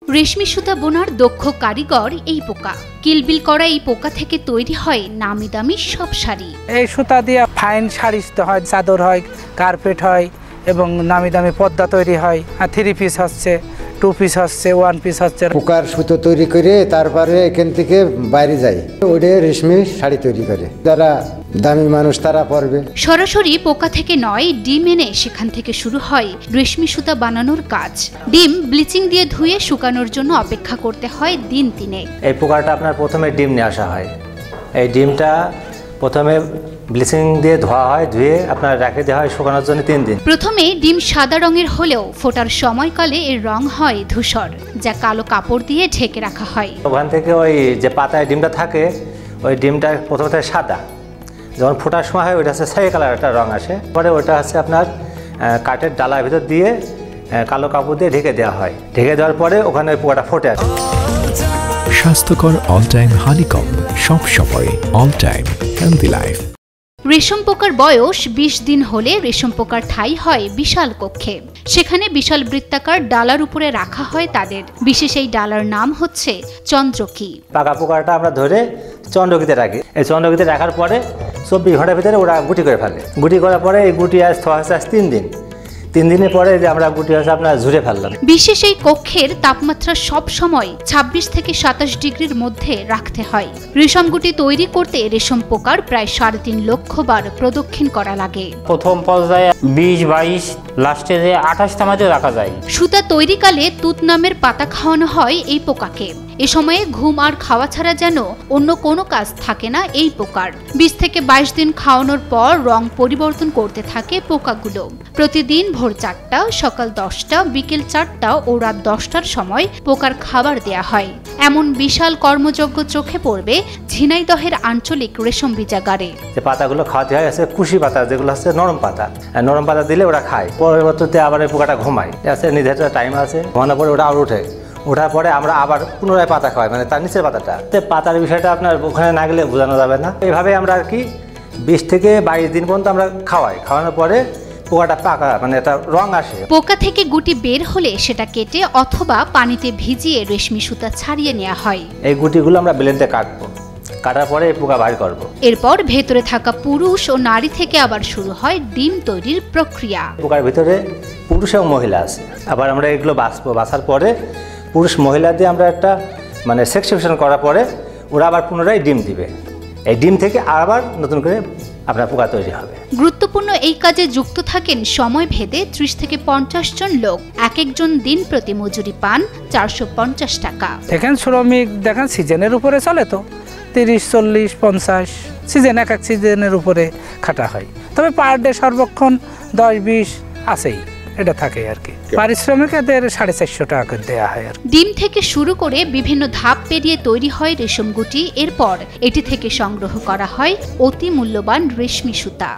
রেশমি সুতা বোনার দক্ষ কারিগর এই পোকা। কিলবিল করা এই পোকা থেকে তৈরি হয় নামি দামি সব শাড়ি। এই সুতা দিয়ে ফাইন শাড়ি হয়, চাদর হয়, কার্পেট হয় এবং নামি দামি পর্দা তৈরি হয়। আর 3 পিস হচ্ছে, 2 পিস হচ্ছে, 1 পিস হচ্ছে। পোকার সুতো তৈরি করে তারপরে এখান থেকে বাইরে যায়, ওটা রেশমি শাড়ি তৈরি করে। যারা দামি মানুষ তারা পরবে। সরাসরি পোকা থেকে নয়, ডিম এনে সেখান থেকে শুরু হয় রেশমি সুতা বানানোর কাজ। ডিম ব্লিচিং দিয়ে ধুয়ে শুকানোর জন্য অপেক্ষা করতে হয় দিন 3। এই পোকাটা আপনার প্রথমে ডিম নিয়ে আসা হয়। এই ডিমটা প্রথমে ব্লিচিং দিয়ে ধোয়া হয়, ধুয়ে আপনার রেখে দেওয়া হয় শুকানোর জন্য 3 দিন। প্রথমে ডিম সাদা রঙের হলেও ফোটার সময়কালে এর রং হয় ধূসর, যা কালো কাপড় দিয়ে ঢেকে রাখা হয়। ওখান থেকে ওই যে পাতায় ডিমটা থাকে, ওই ডিমটা প্রথমে সাদা, যখন ফোটার সময় হয় ওইটা হচ্ছে ছাই কালার একটা রং আসে। পরে ওইটা হচ্ছে আপনার কাঠের ডালার ভিতর দিয়ে কালো কাপড় দিয়ে ঢেকে দেওয়া হয়। ঢেকে দেওয়ার পরে ওখানে ওই পোকাটা ফোটে আসে। স্বাস্থ্যকর অল টাইম হানিকম, সব সময় অল টাইম হেলদি লাইফ। রেশম পোকার বয়স 20 দিন হলে রেশম পোকার ঠাঁই হয় বিশাল কক্ষে। সেখানে বিশাল বৃত্তাকার ডালার উপরে রাখা হয় তাদের। বিশেষ এই ডালার নাম হচ্ছে চন্দ্রকি। পাকা পোকাটা আমরা ধরে চন্দ্রকিতে রাখি। এই চন্দ্রকিতে রাখার পরে 24 ঘন্টার ভিতরে ওরা গুটি করে ফেলে। গুটি করার পরে এই গুটি আজ 3 দিন। 3 দিনের পরে যে আমরা গুটি হচ্ছে আপনার ঝুরে ফেললাম। বিশেষ এই কক্ষের তাপমাত্রা সব সময় 26 থেকে 27 ডিগ্রির মধ্যে রাখতে হয়। রেশম গুটি তৈরি করতে রেশম পোকার প্রায় 3.5 লক্ষ বার প্রদক্ষিণ করা লাগে। প্রথম পর্যায়ে 20-22, লাস্টে 28 রাখা যায়। সুতা তৈরিকালে তুত নামের পাতা খাওয়ানো হয় এই পোকাকে। এ সময়ে ঘুম আর খাওয়া ছাড়া যেন অন্য কোনো কাজ থাকে না এই পোকার। 20 থেকে 22 দিন খাওয়ানোর পর রং পরিবর্তন করতে থাকে পোকাগুলো। প্রতিদিন ভোর 4টা, সকাল 10টা, বিকেল 4টা ও রাত 10টার সময় পোকার খাবার দেয়া হয়। এমন বিশাল কর্মযজ্ঞ চোখে পড়বে ঝিনাইদহের আঞ্চলিক রেশম বীজাগারে। যে পাতাগুলো খাওয়াতে হয় আছে কুশি পাতা, যেগুলো হচ্ছে নরম পাতা। নরম পাতা দিলে ওরা খায়। পরবর্তীতে আবার এই পোকাটা ঘুমায়, আছে নির্ধারিত টাইম আছে। ঘুমানোর পরে ওরা আবার ওঠে। ওঠার পরে আমরা আবার পুনরায় পাতা খাওয়াই, মানে তার নিচের পাতাটা। পাতার বিষয়টা আপনার ওখানে না গেলে বোঝানো যাবে না। এইভাবে আমরা আর কি 20 থেকে 22 দিন পর্যন্ত আমরা খাওয়াই। খাওয়ানোর পরে পোকাটা পাকা, মানে একটা রং আসে। পোকা থেকে গুটি বের হলে সেটা কেটে অথবা পানিতে ভিজিয়ে রেশমি সুতা ছাড়িয়ে নেওয়া হয়। এই গুটিগুলো আমরা ব্লেন্ডে কাটবো। কাটার পরে এই পোকা বাইর করবো। এরপর ভেতরে থাকা পুরুষ ও নারী থেকে আবার শুরু হয় ডিম তৈরির প্রক্রিয়া। পোকার ভিতরে পুরুষ এবং মহিলা আছে। আবার আমরা এগুলো বাছবো। বাছার পরে পুরুষ মহিলা দিয়ে আমরা একটা মানে সেকশন করার পরে ওরা আবার পুনরায় ডিম দিবে। এই ডিম থেকে আবার নতুন করে আপনার পোকা তৈরি হবে। গুরুত্বপূর্ণ এই কাজে যুক্ত থাকেন সময় ভেদে 30 থেকে 50 জন লোক। এক একজন দিন প্রতি মজুরি পান 450 টাকা। দেখেন শ্রমিক, দেখেন সিজনের উপরে চলে তো 30, 40, 50 সিজন, এক সিজনের উপরে খাটা হয়। তবে পার ডে সর্বক্ষণ 10-20 আছেই, এটা থাকে আর কি। পারিশ্রমিক এদের 450 টাকা করে দেওয়া হয়। ডিম থেকে শুরু করে বিভিন্ন ধাপ পেরিয়ে তৈরি হয় রেশম গুটি। এরপর এটি থেকে সংগ্রহ করা হয় অতি মূল্যবান রেশমি সুতা।